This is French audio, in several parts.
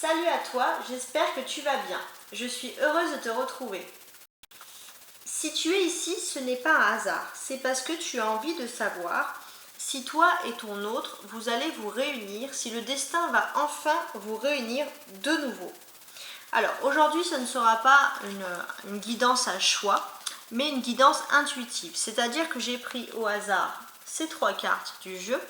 Salut à toi, j'espère que tu vas bien. Je suis heureuse de te retrouver. Si tu es ici, ce n'est pas un hasard, c'est parce que tu as envie de savoir si toi et ton autre, vous allez vous réunir, si le destin va enfin vous réunir de nouveau. Alors aujourd'hui, ce ne sera pas une guidance à choix, mais une guidance intuitive, c'est-à-dire que j'ai pris au hasard ces 3 cartes du jeu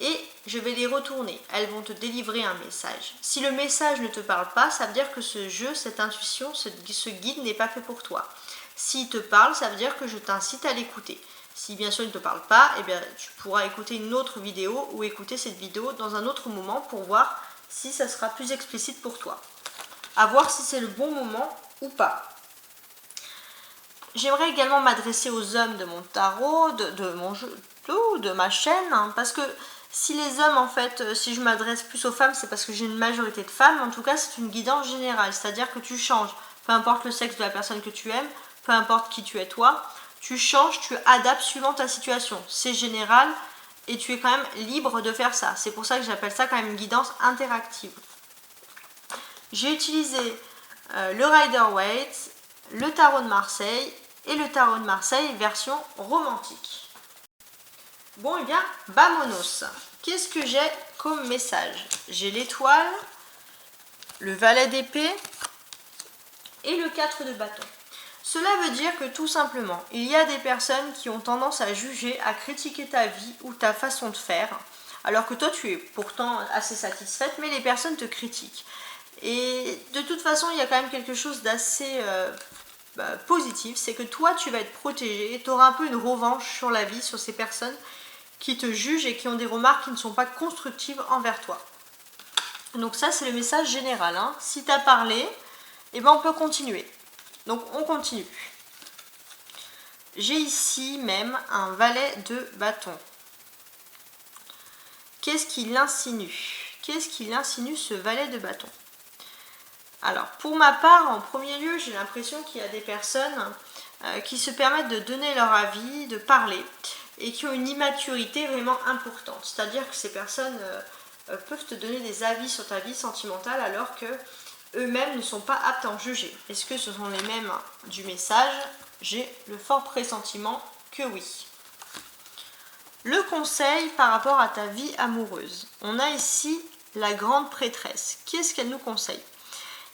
et je vais les retourner. Elles vont te délivrer un message. Si le message ne te parle pas, ça veut dire que ce jeu, cette intuition, ce guide n'est pas fait pour toi. S'il te parle, ça veut dire que je t'incite à l'écouter. Si bien sûr il ne te parle pas, eh bien, tu pourras écouter une autre vidéo ou écouter cette vidéo dans un autre moment pour voir si ça sera plus explicite pour toi. À voir si c'est le bon moment ou pas. J'aimerais également m'adresser aux hommes de mon tarot, de mon jeu, de ma chaîne, hein, parce que si les hommes, en fait, si je m'adresse plus aux femmes, c'est parce que j'ai une majorité de femmes. En tout cas, c'est une guidance générale, c'est-à-dire que tu changes, peu importe le sexe de la personne que tu aimes, peu importe qui tu es toi, tu changes, tu adaptes suivant ta situation. C'est général et tu es quand même libre de faire ça. C'est pour ça que j'appelle ça quand même une guidance interactive. J'ai utilisé le Rider-Waite, le tarot de Marseille et le tarot de Marseille version romantique. Bon, et bien, vamonos. Qu'est-ce que j'ai comme message? J'ai l'étoile, le valet d'épée et le 4 de bâton. Cela veut dire que tout simplement, il y a des personnes qui ont tendance à juger, à critiquer ta vie ou ta façon de faire, alors que toi tu es pourtant assez satisfaite, mais les personnes te critiquent. Et de toute façon, il y a quand même quelque chose d'assez positif, c'est que toi tu vas être protégé, tu auras un peu une revanche sur la vie, sur ces personnes qui te jugent et qui ont des remarques qui ne sont pas constructives envers toi. Donc ça, c'est le message général, hein. Si tu as parlé, eh ben on peut continuer. Donc on continue. J'ai ici même un valet de bâton. Qu'est-ce qu'il insinue? Qu'est-ce qu'il insinue, ce valet de bâton? Alors, pour ma part, en premier lieu, j'ai l'impression qu'il y a des personnes qui se permettent de donner leur avis, de parler, et qui ont une immaturité vraiment importante. C'est-à-dire que ces personnes peuvent te donner des avis sur ta vie sentimentale alors que eux-mêmes ne sont pas aptes à en juger. Est-ce que ce sont les mêmes du message? J'ai le fort pressentiment que oui. Le conseil par rapport à ta vie amoureuse. On a ici la grande prêtresse. Qu'est-ce qu'elle nous conseille?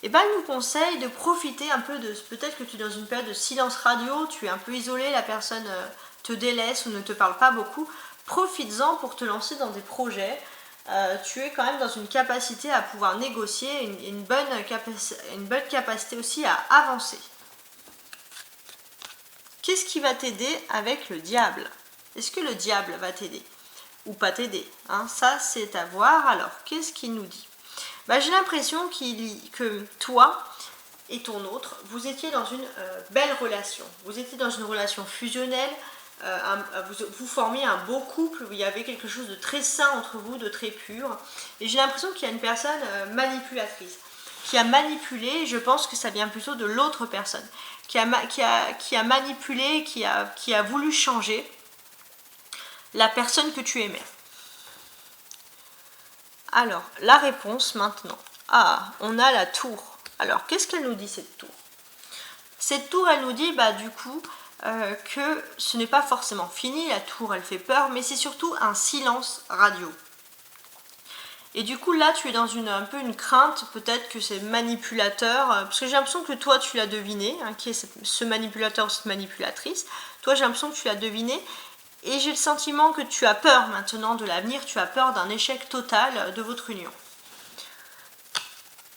Eh bien, elle nous conseille de profiter un peu de... Peut-être que tu es dans une période de silence radio, tu es un peu isolé, la personne te délaisse ou ne te parle pas beaucoup. Profites-en pour te lancer dans des projets. Tu es quand même dans une capacité à pouvoir négocier, une bonne capacité aussi à avancer. Qu'est-ce qui va t'aider avec le diable? Est-ce que le diable va t'aider ou pas t'aider, hein? Ça, c'est à voir. Alors, qu'est-ce qu'il nous dit? J'ai l'impression que toi et ton autre, vous étiez dans une belle relation. Vous étiez dans une relation fusionnelle, vous formiez un beau couple où il y avait quelque chose de très sain entre vous, de très pur. Et j'ai l'impression qu'il y a une personne manipulatrice qui a manipulé, je pense que ça vient plutôt de l'autre personne, qui a manipulé, qui a voulu changer la personne que tu aimais. Alors, la réponse maintenant. Ah, on a la tour. Alors, qu'est-ce qu'elle nous dit, cette tour? Cette tour, elle nous dit, du coup, que ce n'est pas forcément fini. La tour, elle fait peur, mais c'est surtout un silence radio. Et du coup, là, tu es dans un peu une crainte, peut-être que c'est manipulateur, parce que j'ai l'impression que toi, tu l'as deviné, hein, qui est ce manipulateur ou cette manipulatrice. Toi, j'ai l'impression que tu l'as deviné. Et j'ai le sentiment que tu as peur maintenant de l'avenir, tu as peur d'un échec total de votre union.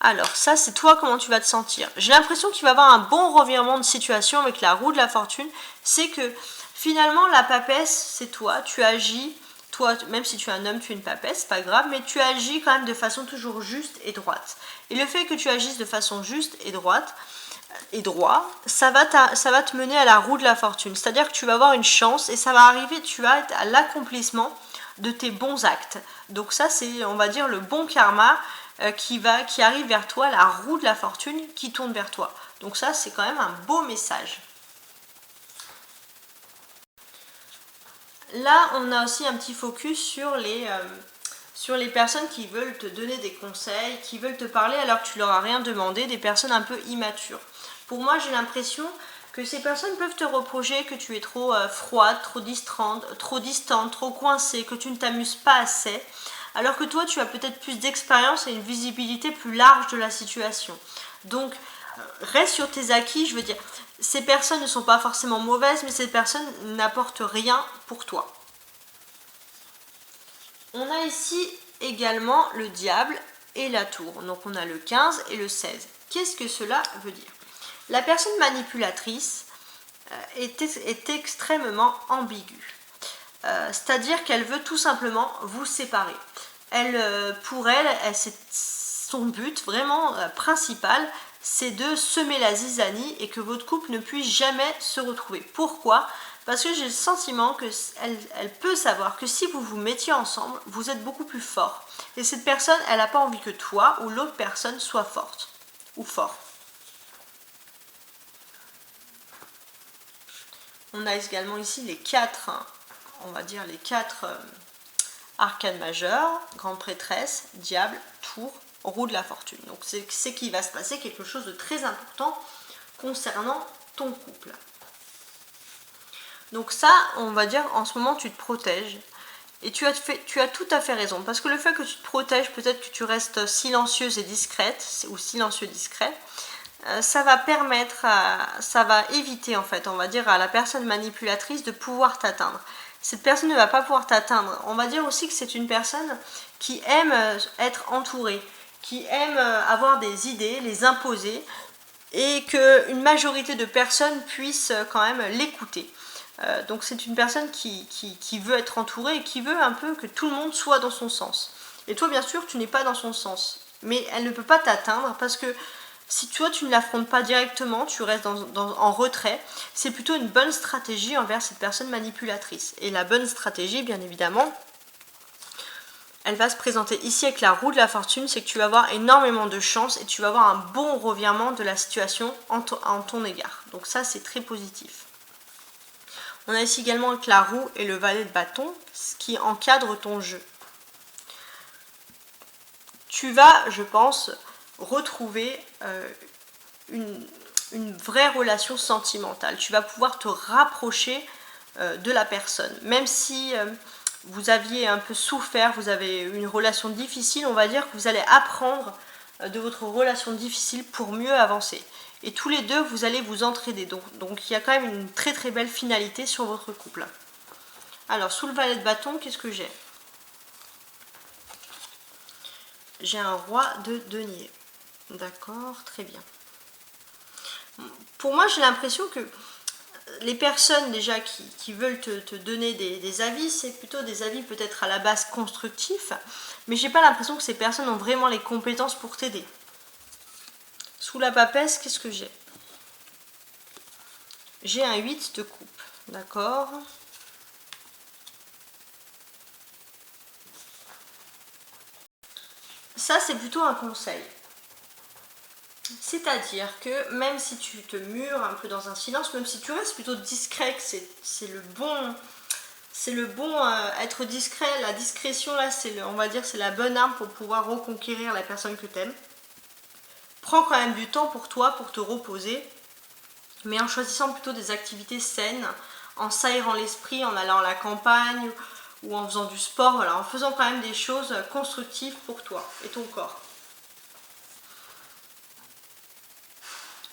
Alors ça, c'est toi, comment tu vas te sentir? J'ai l'impression qu'il va y avoir un bon revirement de situation avec la roue de la fortune. C'est que finalement, la papesse, c'est toi, tu agis, toi, même si tu es un homme, tu es une papesse, c'est pas grave, mais tu agis quand même de façon toujours juste et droite. Et le fait que tu agisses de façon juste et droite, et droit, ça va te mener à la roue de la fortune. C'est-à-dire que tu vas avoir une chance et ça va arriver, tu vas être à l'accomplissement de tes bons actes. Donc ça, c'est, on va dire, le bon karma qui arrive vers toi, la roue de la fortune qui tourne vers toi. Donc ça, c'est quand même un beau message. Là, on a aussi un petit focus sur sur les personnes qui veulent te donner des conseils, qui veulent te parler alors que tu leur as rien demandé, des personnes un peu immatures. Pour moi, j'ai l'impression que ces personnes peuvent te reprocher que tu es trop froide, trop distante, trop coincée, que tu ne t'amuses pas assez, alors que toi, tu as peut-être plus d'expérience et une visibilité plus large de la situation. Donc, reste sur tes acquis, je veux dire, ces personnes ne sont pas forcément mauvaises, mais ces personnes n'apportent rien pour toi. On a ici également le diable et la tour. Donc on a le 15 et le 16. Qu'est-ce que cela veut dire? La personne manipulatrice est extrêmement ambiguë. C'est-à-dire qu'elle veut tout simplement vous séparer. Pour elle, son but vraiment principal, c'est de semer la zizanie et que votre couple ne puisse jamais se retrouver. Pourquoi? Parce que j'ai le sentiment qu'elle peut savoir que si vous vous mettiez ensemble, vous êtes beaucoup plus fort. Et cette personne, elle n'a pas envie que toi ou l'autre personne soit forte ou fort. On a également ici les 4, on va dire les 4 arcanes majeures, grande prêtresse, diable, tour, roue de la fortune. Donc c'est qu'il va se passer quelque chose de très important concernant ton couple. Donc ça, on va dire, en ce moment, tu te protèges. Et tu as tout à fait raison. Parce que le fait que tu te protèges, peut-être que tu restes silencieuse et discrète, ou silencieux discret, ça va éviter, en fait, on va dire, à la personne manipulatrice de pouvoir t'atteindre. Cette personne ne va pas pouvoir t'atteindre. On va dire aussi que c'est une personne qui aime être entourée, qui aime avoir des idées, les imposer, et qu'une majorité de personnes puissent quand même l'écouter. Donc c'est une personne qui veut être entourée et qui veut un peu que tout le monde soit dans son sens. Et toi, bien sûr, tu n'es pas dans son sens. Mais elle ne peut pas t'atteindre parce que si toi, tu ne l'affrontes pas directement, tu restes en retrait, c'est plutôt une bonne stratégie envers cette personne manipulatrice. Et la bonne stratégie, bien évidemment, elle va se présenter ici avec la roue de la fortune, c'est que tu vas avoir énormément de chance et tu vas avoir un bon revirement de la situation en ton égard. Donc ça, c'est très positif. On a ici également avec la roue et le valet de bâton, ce qui encadre ton jeu. Tu vas, je pense, retrouver une vraie relation sentimentale. Tu vas pouvoir te rapprocher de la personne. Même si vous aviez un peu souffert, vous avez une relation difficile, on va dire que vous allez apprendre de votre relation difficile pour mieux avancer. Et tous les deux, vous allez vous entraider. Donc il y a quand même une très très belle finalité sur votre couple. Alors, sous le valet de bâton, qu'est-ce que j'ai? J'ai un roi de denier. D'accord, très bien. Pour moi, j'ai l'impression que les personnes déjà qui veulent te donner des avis, c'est plutôt des avis peut-être à la base constructifs, mais j'ai pas l'impression que ces personnes ont vraiment les compétences pour t'aider. Sous la papesse, qu'est-ce que j'ai? J'ai un 8 de coupe, d'accord. Ça, c'est plutôt un conseil. C'est-à-dire que même si tu te mures un peu dans un silence, même si tu restes plutôt discret, que c'est le bon... être discret, la discrétion là, on va dire, c'est la bonne arme pour pouvoir reconquérir la personne que tu aimes. Prends quand même du temps pour toi, pour te reposer, mais en choisissant plutôt des activités saines, en s'aérant l'esprit, en allant à la campagne ou en faisant du sport, voilà, en faisant quand même des choses constructives pour toi et ton corps.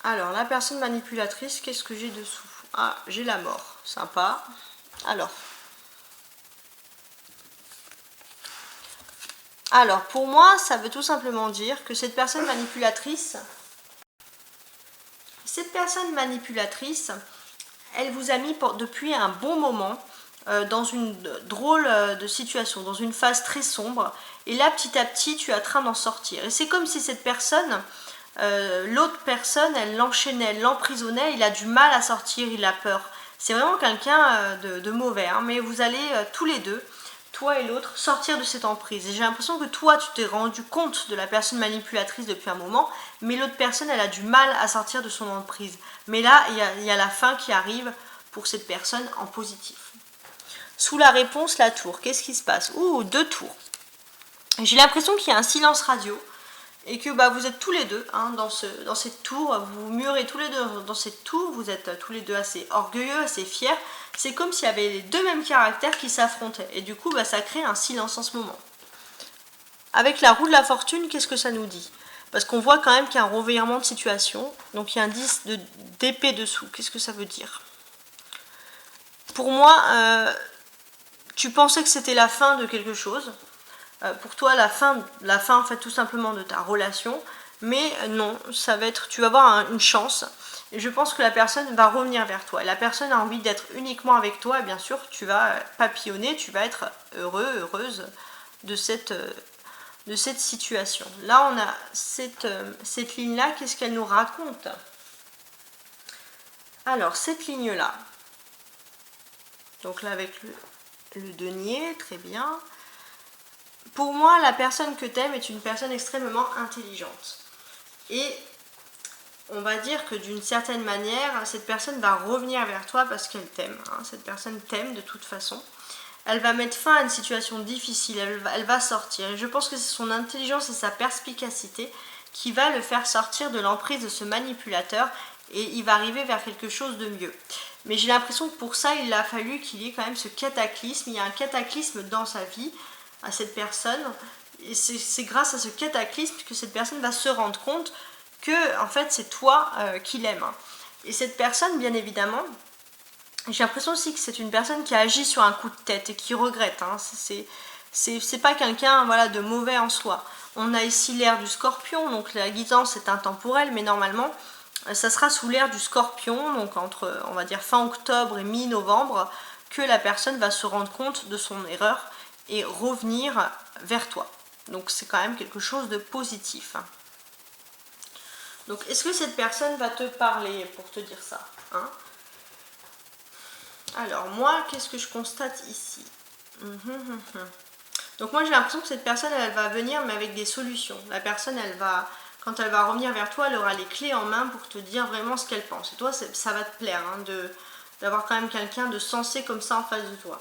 Alors, la personne manipulatrice, qu'est-ce que j'ai dessous? Ah, j'ai la mort, sympa. Alors, pour moi, ça veut tout simplement dire que cette personne manipulatrice, elle vous a mis depuis un bon moment dans une drôle de situation, dans une phase très sombre. Et là, petit à petit, tu es en train d'en sortir. Et c'est comme si cette personne, l'autre personne, elle l'enchaînait, elle l'emprisonnait, il a du mal à sortir, il a peur. C'est vraiment quelqu'un de mauvais, hein, mais vous allez tous les deux, toi et l'autre, sortir de cette emprise. Et j'ai l'impression que toi, tu t'es rendu compte de la personne manipulatrice depuis un moment, mais l'autre personne, elle a du mal à sortir de son emprise. Mais là, il y a la fin qui arrive pour cette personne en positif. Sous la réponse, la tour. Qu'est-ce qui se passe? Ouh, 2 tours. J'ai l'impression qu'il y a un silence radio et que bah, vous êtes tous les deux hein, dans cette tour, vous murez tous les deux dans cette tour, vous êtes tous les deux assez orgueilleux, assez fiers. C'est comme s'il y avait les deux mêmes caractères qui s'affrontaient et du coup bah, ça crée un silence en ce moment. Avec la roue de la fortune, qu'est-ce que ça nous dit? Parce qu'on voit quand même qu'il y a un revirement de situation, donc il y a un 10 d'épée dessous. Qu'est-ce que ça veut dire? Pour moi, tu pensais que c'était la fin de quelque chose. Pour toi, la fin en fait tout simplement de ta relation. Mais non, ça va être, tu vas avoir une chance. Et je pense que la personne va revenir vers toi. Et la personne a envie d'être uniquement avec toi. Et bien sûr, tu vas papillonner, tu vas être heureux, heureuse de cette situation. Là, on a cette ligne-là. Qu'est-ce qu'elle nous raconte? Alors, cette ligne-là. Donc là, avec le denier, très bien. Pour moi, la personne que tu aimes est une personne extrêmement intelligente. Et on va dire que d'une certaine manière, cette personne va revenir vers toi parce qu'elle t'aime. Hein. Cette personne t'aime de toute façon. Elle va mettre fin à une situation difficile, elle va sortir. Et je pense que c'est son intelligence et sa perspicacité qui va le faire sortir de l'emprise de ce manipulateur et il va arriver vers quelque chose de mieux. Mais j'ai l'impression que pour ça, il a fallu qu'il y ait quand même ce cataclysme. Il y a un cataclysme dans sa vie à cette personne. Et c'est grâce à ce cataclysme que cette personne va se rendre compte que en fait c'est toi qui l'aime. Et cette personne, bien évidemment, j'ai l'impression aussi que c'est une personne qui agit sur un coup de tête et qui regrette. Hein. C'est pas quelqu'un voilà, de mauvais en soi. On a ici l'ère du scorpion, donc la guidance est intemporelle, mais normalement, ça sera sous l'ère du scorpion, donc entre, on va dire, fin octobre et mi-novembre, que la personne va se rendre compte de son erreur et revenir vers toi. Donc c'est quand même quelque chose de positif. Donc est-ce que cette personne va te parler pour te dire ça hein? Alors moi, qu'est-ce que je constate ici? Donc moi j'ai l'impression que cette personne elle va venir mais avec des solutions. La personne elle va, quand elle va revenir vers toi, elle aura les clés en main pour te dire vraiment ce qu'elle pense. Et toi ça va te plaire hein, d'avoir quand même quelqu'un de sensé comme ça en face de toi.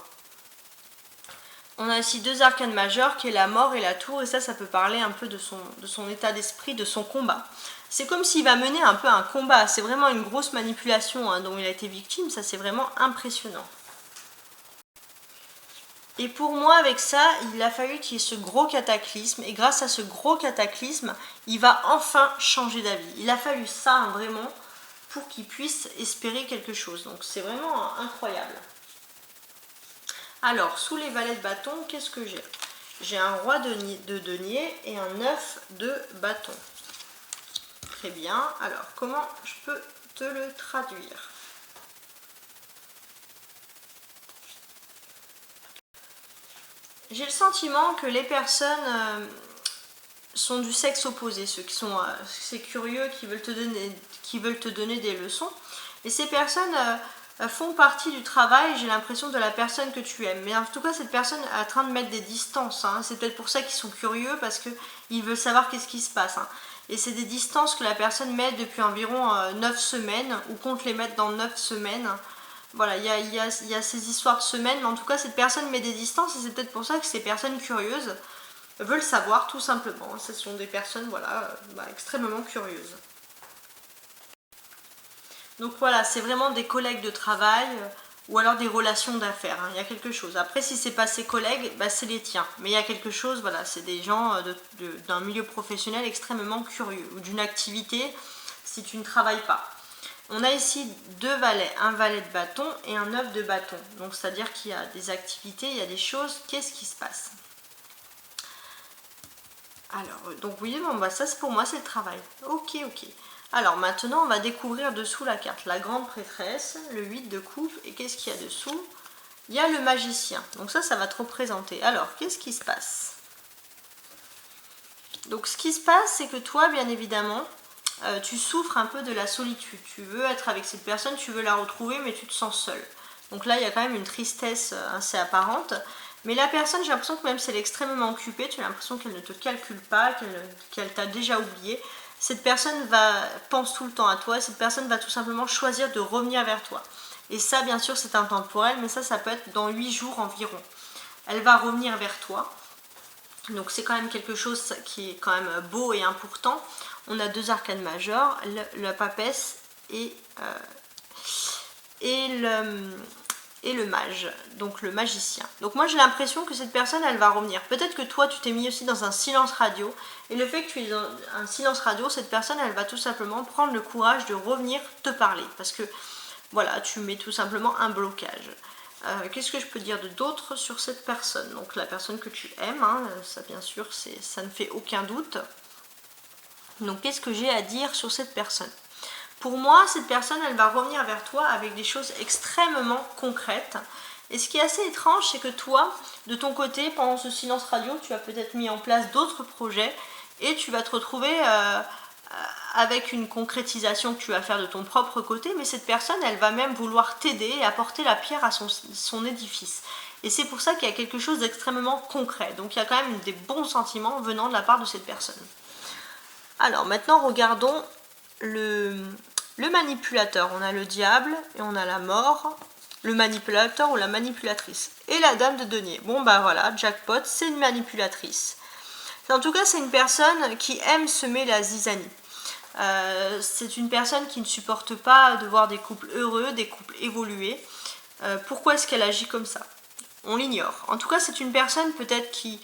On a ici deux arcanes majeures qui est la mort et la tour et ça peut parler un peu de son état d'esprit, de son combat. C'est comme s'il va mener un peu un combat, c'est vraiment une grosse manipulation hein, dont il a été victime, ça c'est vraiment impressionnant. Et pour moi avec ça, il a fallu qu'il y ait ce gros cataclysme et grâce à ce gros cataclysme, il va enfin changer d'avis. Il a fallu ça hein, vraiment pour qu'il puisse espérer quelque chose, donc c'est vraiment incroyable. Alors, sous les valets de bâton, qu'est-ce que j'ai? J'ai un roi de denier et un 9 de bâton. Très bien. Alors, comment je peux te le traduire? J'ai le sentiment que les personnes sont du sexe opposé, ceux qui sont assez curieux, qui veulent te donner des leçons. Et ces personnes font partie du travail, j'ai l'impression, de la personne que tu aimes. Mais en tout cas, cette personne est en train de mettre des distances. Hein. C'est peut-être pour ça qu'ils sont curieux, parce qu'ils veulent savoir qu'est-ce qui se passe. Hein. Et c'est des distances que la personne met depuis environ 9 semaines, ou compte les mettre dans 9 semaines. Voilà, il y a ces histoires de semaines, mais en tout cas, cette personne met des distances, et c'est peut-être pour ça que ces personnes curieuses veulent savoir, tout simplement. Ce sont des personnes, voilà, extrêmement curieuses. Donc voilà, c'est vraiment des collègues de travail ou alors des relations d'affaires. Hein. Il y a quelque chose. Après, si c'est pas ses collègues, c'est les tiens. Mais il y a quelque chose, voilà, c'est des gens d'un milieu professionnel extrêmement curieux ou d'une activité si tu ne travailles pas. On a ici deux valets, un valet de bâton et un 9 de bâton. Donc c'est-à-dire qu'il y a des activités, il y a des choses. Qu'est-ce qui se passe? Alors, donc oui, bon, ça c'est pour moi, c'est le travail. Ok. Alors maintenant, on va découvrir dessous la carte. La grande prêtresse, le 8 de coupe, et qu'est-ce qu'il y a dessous? Il y a le magicien. Donc ça va te représenter. Alors, qu'est-ce qui se passe? Donc ce qui se passe, c'est que toi, bien évidemment, tu souffres un peu de la solitude. Tu veux être avec cette personne, tu veux la retrouver, mais tu te sens seule. Donc là, il y a quand même une tristesse assez apparente. Mais la personne, j'ai l'impression que même si elle est extrêmement occupée, tu as l'impression qu'elle ne te calcule pas, qu'elle t'a déjà oublié. Cette personne pense tout le temps à toi, cette personne va tout simplement choisir de revenir vers toi. Et ça, bien sûr, c'est intemporel, mais ça peut être dans 8 jours environ. Elle va revenir vers toi. Donc c'est quand même quelque chose qui est quand même beau et important. On a 2 arcanes majeures, la papesse et le mage, donc le magicien. Donc moi j'ai l'impression que cette personne elle va revenir. Peut-être que toi tu t'es mis aussi dans un silence radio, et le fait que tu es dans un silence radio, cette personne elle va tout simplement prendre le courage de revenir te parler, parce que voilà, tu mets tout simplement un blocage. Qu'est-ce que je peux dire d'autre sur cette personne? Donc la personne que tu aimes, hein, ça bien sûr ça ne fait aucun doute. Donc qu'est-ce que j'ai à dire sur cette personne? Pour moi, cette personne, elle va revenir vers toi avec des choses extrêmement concrètes. Et ce qui est assez étrange, c'est que toi, de ton côté, pendant ce silence radio, tu as peut-être mis en place d'autres projets et tu vas te retrouver avec une concrétisation que tu vas faire de ton propre côté, mais cette personne, elle va même vouloir t'aider et apporter la pierre à son édifice. Et c'est pour ça qu'il y a quelque chose d'extrêmement concret. Donc il y a quand même des bons sentiments venant de la part de cette personne. Alors maintenant, regardons le manipulateur. On a le diable et on a la mort, le manipulateur ou la manipulatrice. Et la dame de denier. Bon bah voilà, jackpot, c'est une manipulatrice. En tout cas, c'est une personne qui aime semer la zizanie. C'est une personne qui ne supporte pas de voir des couples heureux, des couples évoluer. Pourquoi est-ce qu'elle agit comme ça? On l'ignore. En tout cas, c'est une personne peut-être qui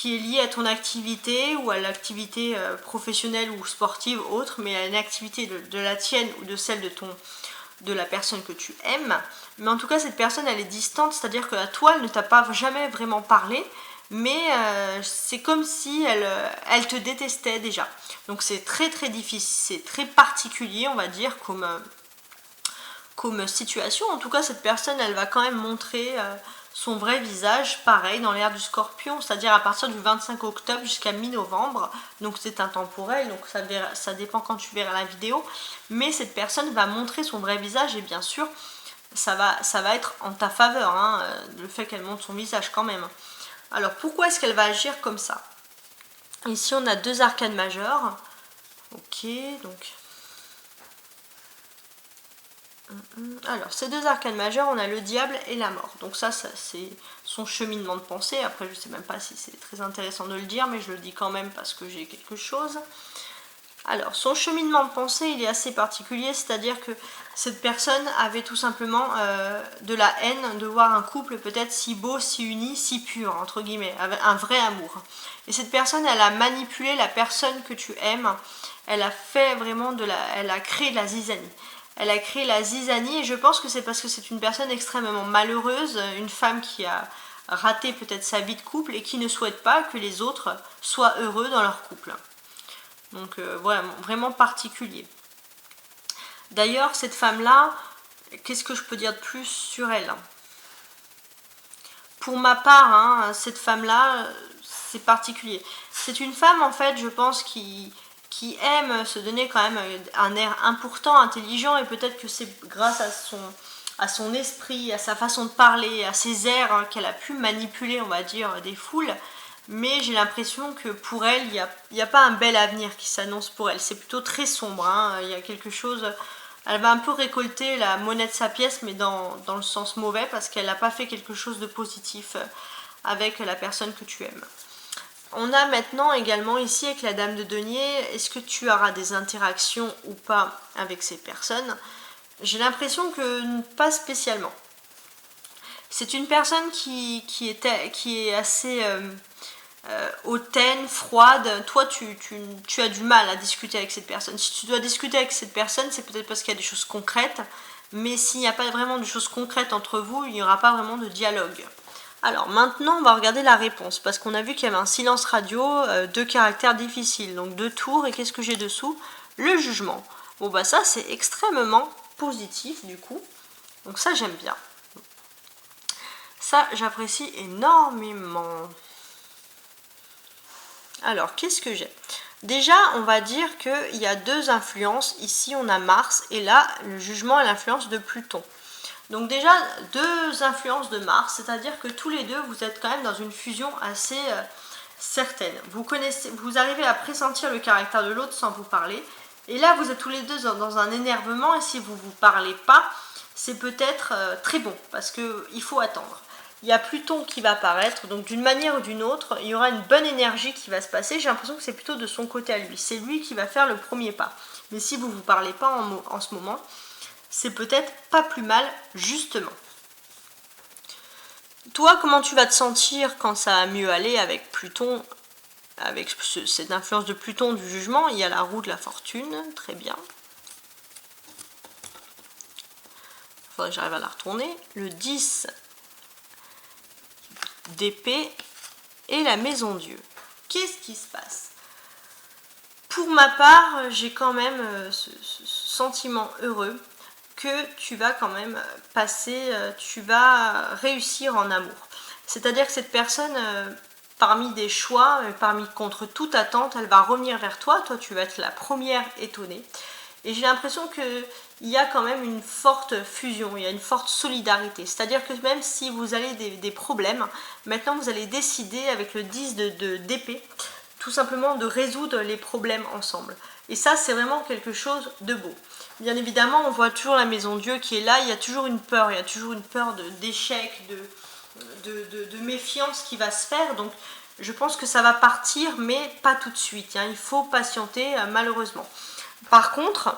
est liée à ton activité ou à l'activité professionnelle ou sportive autre, mais à une activité de la tienne ou de celle de la personne que tu aimes. Mais en tout cas, cette personne, elle est distante, c'est-à-dire que toi, elle ne t'a pas jamais vraiment parlé, mais c'est comme si elle te détestait déjà. Donc c'est très très difficile, c'est très particulier, on va dire, comme situation. En tout cas, cette personne, elle va quand même montrer son vrai visage, pareil, dans l'ère du Scorpion, c'est-à-dire à partir du 25 octobre jusqu'à mi-novembre. Donc c'est intemporel, donc ça dépend quand tu verras la vidéo. Mais cette personne va montrer son vrai visage et bien sûr, ça va être en ta faveur, hein, le fait qu'elle montre son visage quand même. Alors pourquoi est-ce qu'elle va agir comme ça? Ici on a 2 arcanes majeures. Ok, donc... Alors, ces 2 arcanes majeures, on a le diable et la mort. Donc ça c'est son cheminement de pensée. Après, je sais même pas si c'est très intéressant de le dire, mais je le dis quand même parce que j'ai quelque chose. Alors, son cheminement de pensée, il est assez particulier, c'est-à-dire que cette personne avait tout simplement de la haine de voir un couple peut-être si beau, si uni, si pur, entre guillemets, avec un vrai amour. Et cette personne, elle a manipulé la personne que tu aimes, elle a fait vraiment elle a créé de la zizanie. Elle a créé la zizanie et je pense que c'est parce que c'est une personne extrêmement malheureuse, une femme qui a raté peut-être sa vie de couple et qui ne souhaite pas que les autres soient heureux dans leur couple. Donc vraiment particulier. D'ailleurs, cette femme-là, qu'est-ce que je peux dire de plus sur elle? Pour ma part, hein, cette femme-là, c'est particulier. C'est une femme, en fait, je pense, qui aime se donner quand même un air important, intelligent, et peut-être que c'est grâce à son esprit, à sa façon de parler, à ses airs hein, qu'elle a pu manipuler, on va dire, des foules. Mais j'ai l'impression que pour elle, il n'y a pas un bel avenir qui s'annonce pour elle. C'est plutôt très sombre, hein. Il y a quelque chose... Elle va un peu récolter la monnaie de sa pièce, mais dans le sens mauvais, parce qu'elle n'a pas fait quelque chose de positif avec la personne que tu aimes. On a maintenant également ici avec la dame de denier, est-ce que tu auras des interactions ou pas avec ces personnes? J'ai l'impression que pas spécialement. C'est une personne qui est assez hautaine, froide. Toi, tu as du mal à discuter avec cette personne. Si tu dois discuter avec cette personne, c'est peut-être parce qu'il y a des choses concrètes. Mais s'il n'y a pas vraiment de choses concrètes entre vous, il n'y aura pas vraiment de dialogue. Alors maintenant, on va regarder la réponse. Parce qu'on a vu qu'il y avait un silence radio, 2 caractères difficiles. Donc 2 tours. Et qu'est-ce que j'ai dessous? Le jugement. Bon bah ça, c'est extrêmement positif du coup. Donc ça, j'aime bien. Ça, j'apprécie énormément. Alors, qu'est-ce que j'ai? Déjà, on va dire qu'il y a 2 influences. Ici, on a Mars et là, le jugement et l'influence de Pluton. Donc déjà, 2 influences de Mars, c'est-à-dire que tous les deux, vous êtes quand même dans une fusion assez certaine. Vous arrivez à pressentir le caractère de l'autre sans vous parler. Et là, vous êtes tous les deux dans un énervement et si vous ne vous parlez pas, c'est peut-être très bon parce qu'il faut attendre. il y a Pluton qui va apparaître, donc d'une manière ou d'une autre, il y aura une bonne énergie qui va se passer. J'ai l'impression que c'est plutôt de son côté à lui, c'est lui qui va faire le premier pas. Mais si vous ne vous parlez pas en ce moment, c'est peut-être pas plus mal, justement. Toi, comment tu vas te sentir quand ça va mieux aller avec Pluton, avec cette influence de Pluton du jugement? Il y a la roue de la fortune, très bien. Il faudrait que j'arrive à la retourner. Le 10 d'épée et la maison Dieu. Qu'est-ce qui se passe? Pour ma part, j'ai quand même ce sentiment heureux que tu vas quand même passer, tu vas réussir en amour. C'est-à-dire que cette personne, parmi des choix, contre toute attente, elle va revenir vers toi. Toi, tu vas être la première étonnée. Et j'ai l'impression qu'il y a quand même une forte fusion, il y a une forte solidarité. C'est-à-dire que même si vous avez des problèmes, maintenant vous allez décider avec le 10 d'épée, tout simplement de résoudre les problèmes ensemble. Et ça, c'est vraiment quelque chose de beau. Bien évidemment, on voit toujours la maison Dieu qui est là, il y a toujours une peur, d'échec, de méfiance qui va se faire. Donc, je pense que ça va partir, mais pas tout de suite. Il faut patienter, malheureusement. Par contre,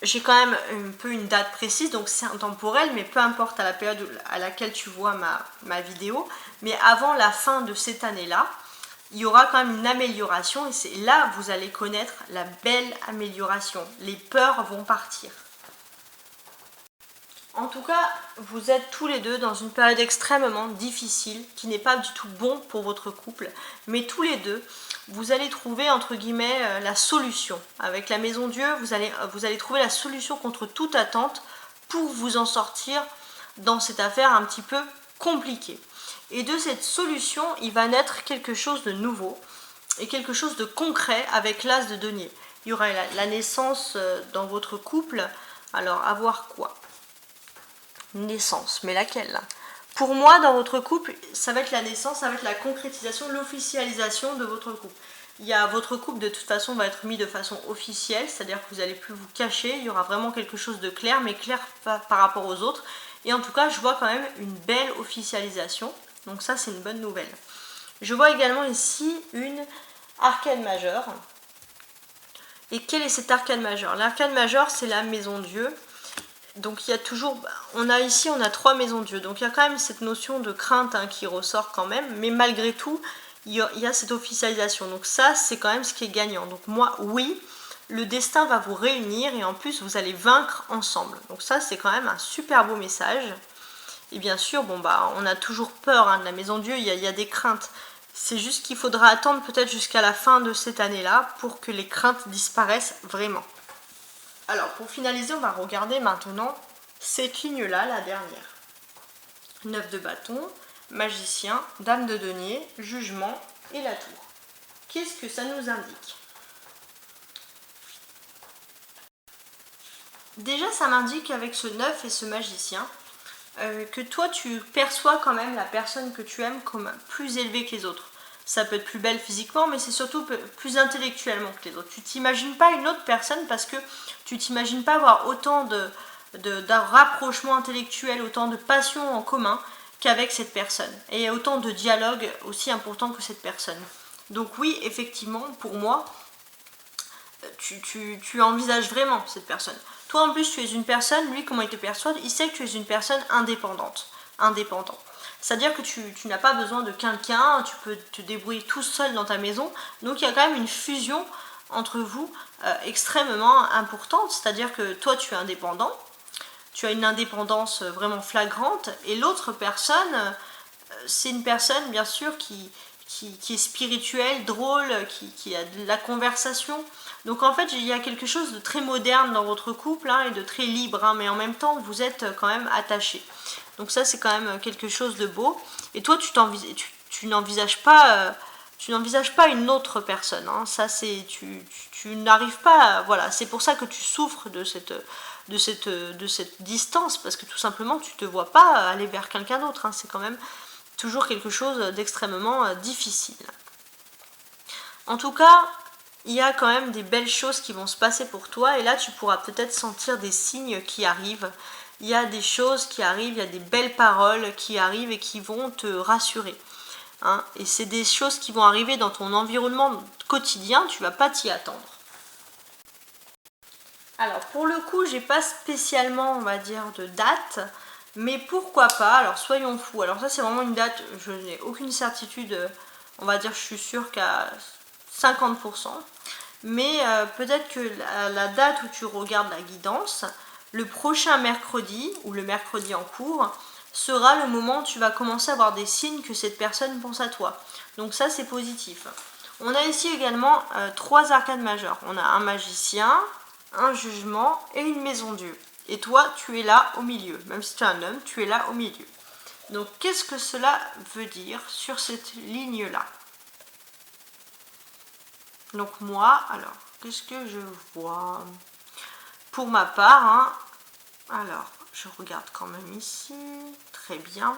j'ai quand même un peu une date précise, donc c'est intemporel, mais peu importe à la période à laquelle tu vois ma vidéo. Mais avant la fin de cette année-là, il y aura quand même une amélioration et c'est là que vous allez connaître la belle amélioration. Les peurs vont partir. En tout cas, vous êtes tous les deux dans une période extrêmement difficile qui n'est pas du tout bon pour votre couple, mais tous les deux, vous allez trouver entre guillemets la solution. Avec la maison Dieu, vous allez trouver la solution contre toute attente pour vous en sortir dans cette affaire un petit peu compliquée. Et de cette solution, il va naître quelque chose de nouveau et quelque chose de concret avec l'as de denier. Il y aura la naissance dans votre couple. Alors, à voir quoi? Naissance, mais laquelle là? Pour moi, dans votre couple, ça va être la naissance, ça va être la concrétisation, l'officialisation de votre couple. Votre couple de toute façon va être mis de façon officielle, c'est-à-dire que vous n'allez plus vous cacher, il y aura vraiment quelque chose de clair, mais clair par rapport aux autres. Et en tout cas, je vois quand même une belle officialisation. Donc ça, c'est une bonne nouvelle. Je vois également ici une arcane majeure. Et quel est cet arcane majeur? L'arcane majeur, c'est la maison Dieu. Donc il y a toujours, on a 3 maisons Dieu. Donc il y a quand même cette notion de crainte qui ressort quand même. Mais malgré tout, il y a cette officialisation. Donc ça, c'est quand même ce qui est gagnant. Donc moi, oui, le destin va vous réunir et en plus, vous allez vaincre ensemble. Donc ça, c'est quand même un super beau message. Et bien sûr, on a toujours peur de la maison Dieu, il y a des craintes. C'est juste qu'il faudra attendre peut-être jusqu'à la fin de cette année-là pour que les craintes disparaissent vraiment. Alors, pour finaliser, on va regarder maintenant cette ligne-là, la dernière. 9 de bâton, magicien, dame de denier, jugement et la tour. Qu'est-ce que ça nous indique? Déjà, ça m'indique avec ce 9 et ce magicien, que toi tu perçois quand même la personne que tu aimes comme plus élevée que les autres. Ça peut être plus belle physiquement, mais c'est surtout plus intellectuellement que les autres. Tu t'imagines pas une autre personne parce que tu t'imagines pas avoir autant d'un rapprochement intellectuel, autant de passion en commun qu'avec cette personne. Et autant de dialogue aussi important que cette personne. Donc oui, effectivement, pour moi, tu envisages vraiment cette personne. Toi en plus tu es une personne, lui comment il te perçoit, il sait que tu es une personne indépendant. C'est-à-dire que tu n'as pas besoin de quelqu'un, tu peux te débrouiller tout seul dans ta maison. Donc il y a quand même une fusion entre vous extrêmement importante. C'est-à-dire que toi tu es indépendant, tu as une indépendance vraiment flagrante et l'autre personne, c'est une personne bien sûr qui est spirituelle, drôle, qui a de la conversation. Donc en fait, il y a quelque chose de très moderne dans votre couple et de très libre, mais en même temps, vous êtes quand même attachés. Donc ça, c'est quand même quelque chose de beau. Et toi, tu n'envisages pas une autre personne. Ça, c'est tu n'arrives pas. Voilà, c'est pour ça que tu souffres de cette distance, parce que tout simplement, tu te vois pas aller vers quelqu'un d'autre. C'est quand même toujours quelque chose d'extrêmement difficile. En tout cas, il y a quand même des belles choses qui vont se passer pour toi et là tu pourras peut-être sentir des signes qui arrivent, il y a des choses qui arrivent, il y a des belles paroles qui arrivent et qui vont te rassurer. Hein. Et c'est des choses qui vont arriver dans ton environnement quotidien, tu ne vas pas t'y attendre. Alors pour le coup, j'ai pas spécialement, on va dire, de date, mais pourquoi pas, alors soyons fous. Alors ça c'est vraiment une date, je n'ai aucune certitude, on va dire je suis sûre qu'à 50%. Mais peut-être que la date où tu regardes la guidance, le prochain mercredi ou le mercredi en cours, sera le moment où tu vas commencer à avoir des signes que cette personne pense à toi. Donc ça c'est positif. On a ici également 3 arcanes majeures. On a un magicien, un jugement et une maison Dieu. Et toi, tu es là au milieu. Même si tu es un homme, tu es là au milieu. Donc, qu'est-ce que cela veut dire sur cette ligne-là? Donc, moi, alors, qu'est-ce que je vois? Pour ma part, hein, alors, je regarde quand même ici. Très bien.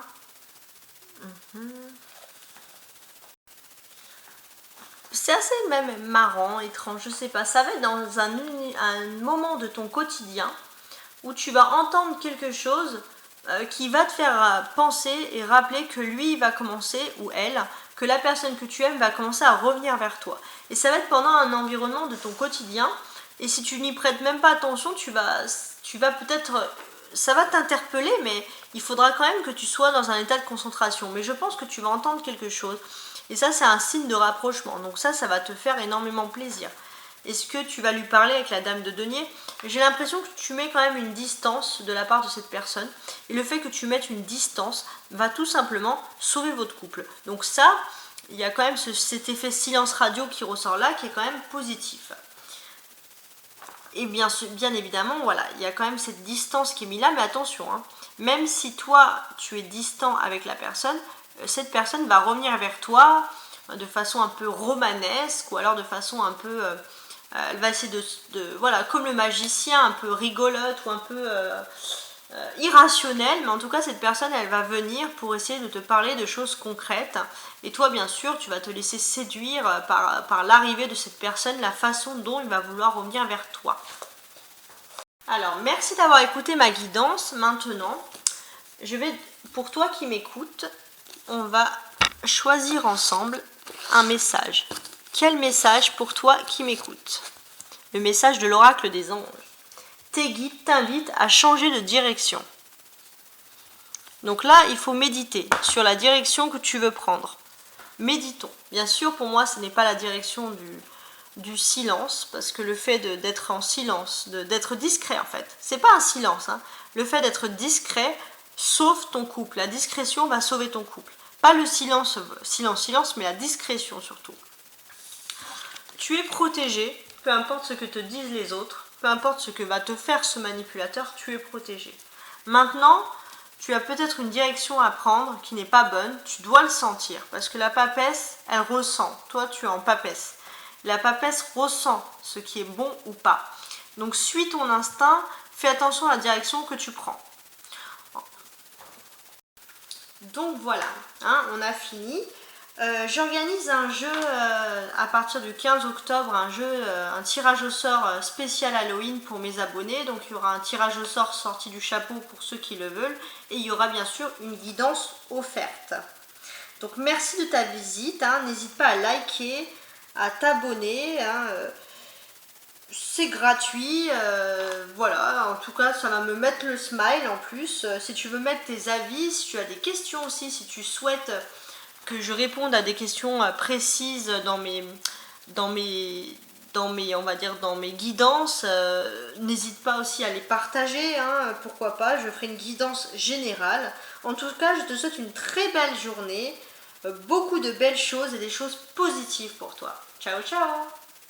C'est assez même marrant, étrange, je sais pas. Ça va être dans un moment de ton quotidien où tu vas entendre quelque chose qui va te faire penser et rappeler que lui va commencer, ou elle, que la personne que tu aimes va commencer à revenir vers toi. Et ça va être pendant un environnement de ton quotidien. Et si tu n'y prêtes même pas attention, tu vas peut-être... Ça va t'interpeller, mais il faudra quand même que tu sois dans un état de concentration. Mais je pense que tu vas entendre quelque chose. Et ça, c'est un signe de rapprochement. Donc ça va te faire énormément plaisir. Est-ce que tu vas lui parler avec la dame de denier? J'ai l'impression que tu mets quand même une distance de la part de cette personne. Et le fait que tu mettes une distance va tout simplement sauver votre couple. Donc ça, il y a quand même cet effet silence radio qui ressort là, qui est quand même positif. Et bien évidemment, voilà, il y a quand même cette distance qui est mise là, mais attention, hein, même si toi, tu es distant avec la personne, cette personne va revenir vers toi de façon un peu romanesque, ou alors de façon un peu... elle va essayer voilà, comme le magicien, un peu rigolote, ou un peu irrationnelle, mais en tout cas, cette personne, elle va venir pour essayer de te parler de choses concrètes. Et toi, bien sûr, tu vas te laisser séduire par l'arrivée de cette personne, la façon dont il va vouloir revenir vers toi. Alors, merci d'avoir écouté ma guidance. Maintenant, pour toi qui m'écoutes, on va choisir ensemble un message. Quel message pour toi qui m'écoute? Le message de l'oracle des anges. Tes guides t'invitent à changer de direction. Donc là, il faut méditer sur la direction que tu veux prendre. Méditons. Bien sûr, pour moi, ce n'est pas la direction du silence, parce que le fait d'être en silence, d'être discret en fait, c'est pas un silence, hein. Le fait d'être discret sauve ton couple. La discrétion va sauver ton couple. Pas le silence, mais la discrétion surtout. Tu es protégé, peu importe ce que te disent les autres, peu importe ce que va te faire ce manipulateur, tu es protégé. Maintenant, tu as peut-être une direction à prendre qui n'est pas bonne, tu dois le sentir, parce que la papesse, elle ressent. Toi, tu es en papesse. La papesse ressent ce qui est bon ou pas. Donc, suis ton instinct, fais attention à la direction que tu prends. Donc voilà, hein, on a fini. J'organise un jeu à partir du 15 octobre, un tirage au sort spécial Halloween pour mes abonnés. Donc il y aura un tirage au sort sorti du chapeau pour ceux qui le veulent. Et il y aura bien sûr une guidance offerte. Donc merci de ta visite, hein. N'hésite pas à liker, à t'abonner. Hein, c'est gratuit, voilà, en tout cas ça va me mettre le smile en plus. Si tu veux mettre tes avis, si tu as des questions aussi, si tu souhaites que je réponde à des questions précises dans mes on va dire dans mes guidances, n'hésite pas aussi à les partager, hein, pourquoi pas, je ferai une guidance générale. En tout cas, je te souhaite une très belle journée, beaucoup de belles choses et des choses positives pour toi. Ciao ciao.